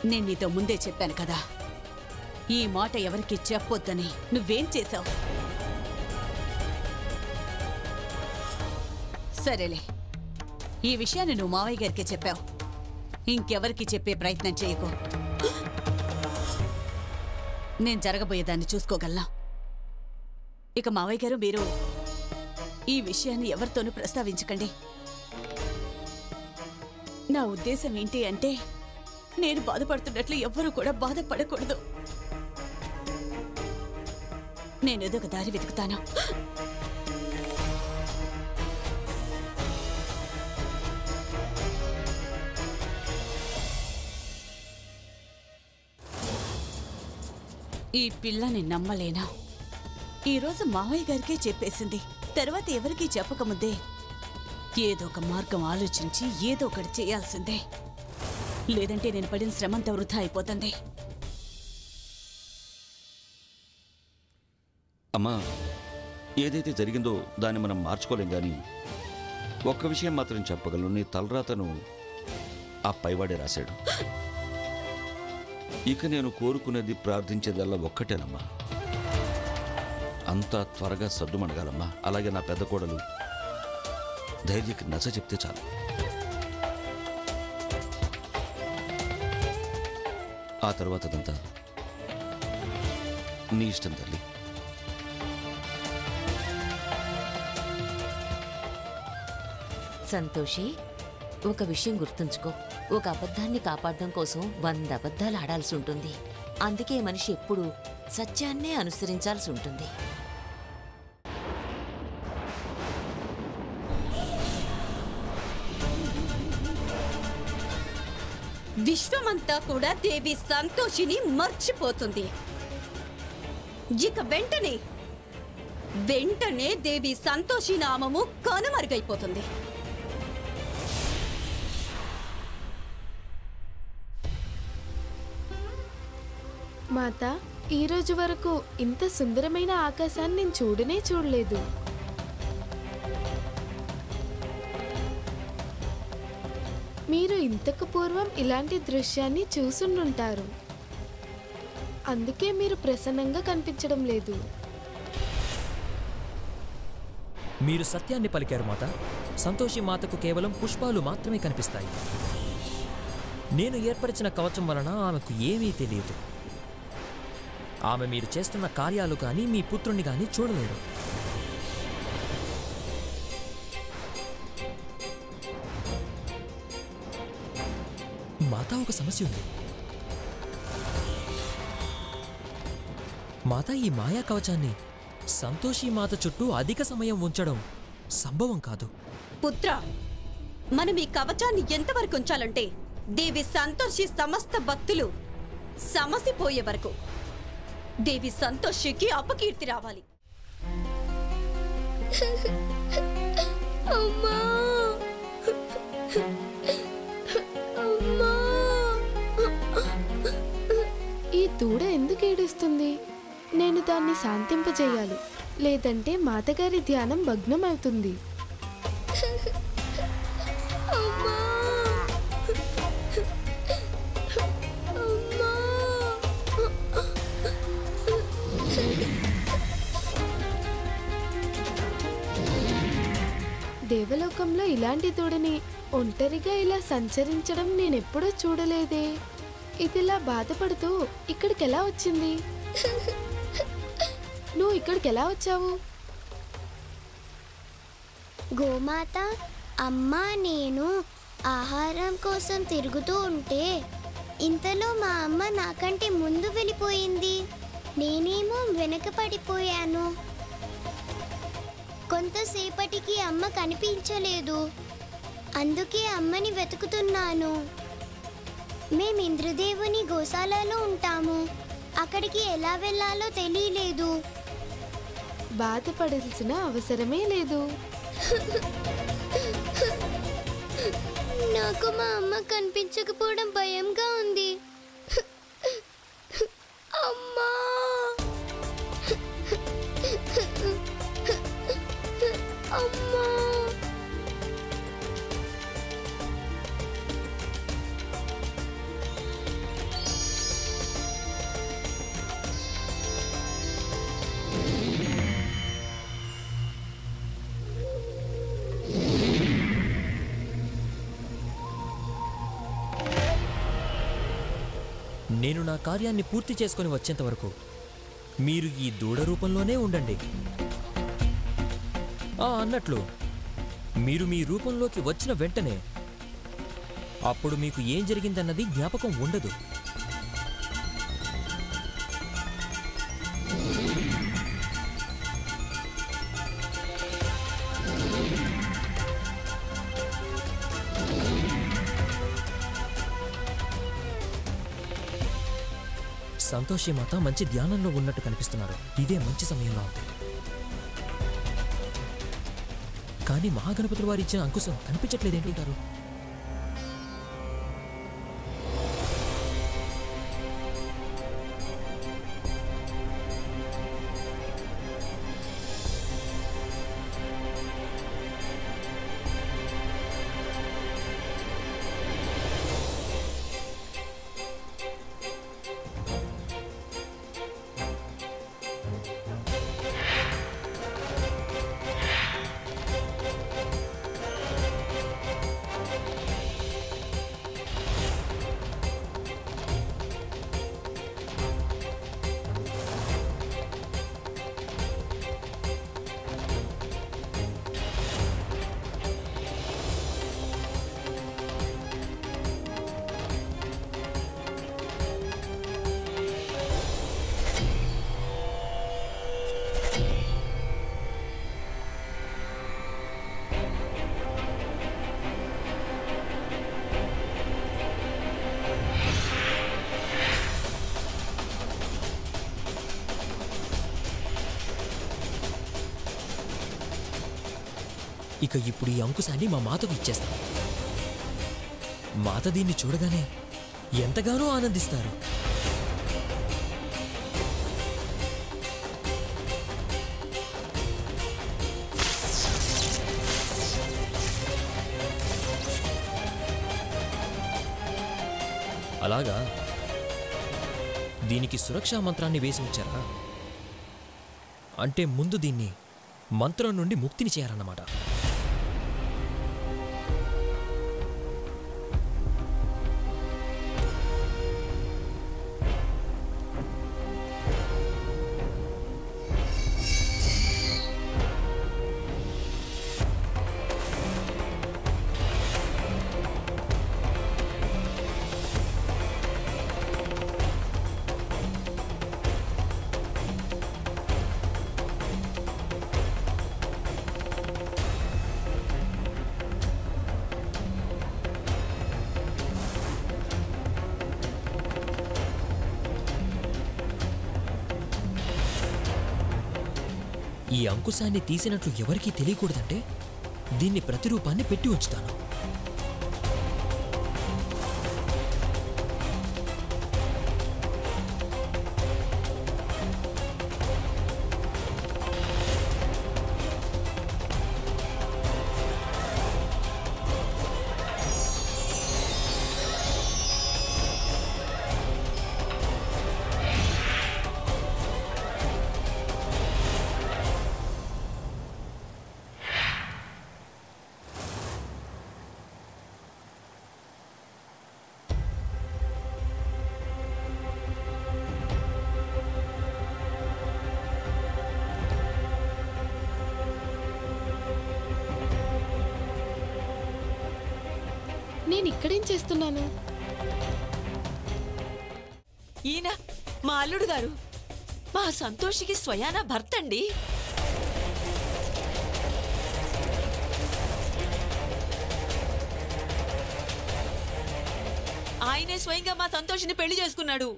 నేను నీతో ముందే చెప్పాను కదా, ఈ మాట ఎవరికి చెప్పొద్దని. నువ్వేం చేశావు? సరేలే, ఈ విషయాన్ని నువ్వు మావయ్య గారికి చెప్పావు. ఇంకెవరికి చెప్పే ప్రయత్నం చేయకు. నేను జరగబోయేదాన్ని చూసుకోగలనా? ఇక మావయ్య గారు, మీరు ఈ విషయాన్ని ఎవరితోనూ ప్రస్తావించకండి. నా ఉద్దేశం ఏంటి అంటే, నేను బాధపడుతున్నట్లు ఎవ్వరూ కూడా బాధపడకూడదు. నేనేదో ఒక దారి వెతుకుతాను. ఈ పిల్లని నమ్మలేనా? ఈరోజు మావయ్య గారికే చెప్పేసింది. తర్వాత ఎవరికీ చెప్పకముందే ఏదో ఒక మార్గం ఆలోచించి ఏదో ఒకటి చేయాల్సిందే. లేదంటే నేను పడిన శ్రమంతా వృధా అయిపోతుంది. అమ్మా, ఏదైతే జరిగిందో దాన్ని మనం మార్చుకోలేం, కానీ ఒక్క విషయం మాత్రం చెప్పగలను. నీ తలరాతను ఆ పైవాడే రాశాడు. ఇక నేను కోరుకునేది, ప్రార్థించేదల్లా ఒక్కటేనమ్మా. అంతా త్వరగా సర్దుమణగాలమ్మా. అలాగే నా పెద్ద కోడలు ధైర్యకి నచ్చ చెప్తే చాలు. ఆ తర్వాతదంతా నీ ఇష్టం తల్లి. సంతోషి, ఒక విషయం గుర్తుంచుకో. ఒక అబద్ధాన్ని కాపాడడం కోసం 100 అబద్ధాలు ఆడాల్సి ఉంటుంది. అందుకే మనిషి ఎప్పుడూ సత్యాన్నే అనుసరించాల్సి ఉంటుంది. విశ్వమంతా కూడా దేవి సంతోషిని మర్చిపోతుంది. ఇక వెంటనే దేవి సంతోషి నామము కనుమరుగైపోతుంది. మాత, ఈ రోజు వరకు ఇంత సుందరమైన ఆకాశాన్ని నేను చూడలేదు. మీరు ఇంతకు పూర్వం ఇలాంటి దృశ్యాన్ని చూసుండుంటారు. అందుకే మీరు ప్రసన్నంగా కనిపించడం లేదు. మీరు సత్యాన్ని పలికారు మాత. సంతోషి మాతకు కేవలం పుష్పాలు మాత్రమే కనిపిస్తాయి. నేను ఏర్పరిచిన కవచం వలన ఆమెకు ఏమీ తెలియదు. ఆమె మీరు చేస్తున్న కార్యాలు కానీ మీ పుత్రుణ్ణి కానీ చూడలేరు. మాతా, ఒక సమస్య ఉంది. మాతా, ఈ మాయా కవచాన్ని సంతోషి మాత చుట్టూ అధిక సమయం ఉంచడం సంభవం కాదు. పుత్ర, మనం ఈ కవచాన్ని ఎంతవరకు ఉంచాలంటే దేవి సంతోషి సమస్త భక్తులు సమసిపోయే వరకు. దేవి సంతోషికి అపకీర్తి రావాలి. అమ్మా, ఈ దూడ ఎందుకు ఏడుస్తుంది? నేను దాన్ని శాంతింపజేయాలి, లేదంటే మాతగారి ధ్యానం భగ్నం అవుతుంది. దేవలోకంలో ఇలాంటి దూడని ఒంటరిగా ఇలా సంచరించడం నేనెప్పుడూ చూడలేదే. ఇదిలా బాధపడుతూ ఇక్కడికి ఎలా వచ్చింది? నువ్వు ఇక్కడికి ఎలా వచ్చావు? గోమాత, అమ్మ నేను ఆహారం కోసం తిరుగుతూ ఉంటే ఇంతలో మా అమ్మ నాకంటే ముందు వెళ్ళిపోయింది. నేనేమో వెనక పడిపోయాను. కొంతసేపటికి అమ్మ కనిపించలేదు. అందుకే అమ్మని వెతుకుతున్నాను. మేము ఇంద్రదేవుని గోశాలలో ఉంటాము. అక్కడికి ఎలా వెళ్ళాలో తెలియలేదు. బాధపడాల్సిన అవసరమే లేదు. నాకు మా అమ్మ కనిపించకపోవడం భయంగా ఉంది. అమ్మా, అమ్మా. నేను నా కార్యాన్ని పూర్తి చేసుకొని వచ్చేంత వరకు మీరు ఈ దూడ రూపంలోనే ఉండండి. అన్నట్లు మీరు మీ రూపంలోకి వచ్చిన వెంటనే అప్పుడు మీకు ఏం జరిగిందన్నది జ్ఞాపకం ఉండదు. సంతోషి మాత మంచి ధ్యానంలో ఉన్నట్టు కనిపిస్తున్నారు. ఇదే మంచి సమయంలో ఉంది. కానీ మహాగణపతుల వారు ఇచ్చిన అంకుశం కనిపించట్లేదేంటారు? ఇక ఇప్పుడు ఈ అంకుశాన్ని మా మాతకు ఇచ్చేస్తాం. మాత దీన్ని చూడగానే ఎంతగానో ఆనందిస్తారు. అలాగా దీనికి సురక్షా మంత్రాన్ని వేసి ఉంచారా? అంటే ముందు దీన్ని మంత్రం నుండి ముక్తిని చేయాలన్నమాట. ఈ అంకుశాన్ని తీసినట్లు ఎవరికీ తెలియకూడదంటే దీన్ని ప్రతిరూపాన్ని పెట్టి ఉంచుతాను. నేను ఇక్కడేం చేస్తున్నాను? ఈయన మా అల్లుడు గారు, మా సంతోషికి స్వయాన భర్త అండి. ఆయనే స్వయంగా మా సంతోషిని పెళ్లి చేసుకున్నాడు.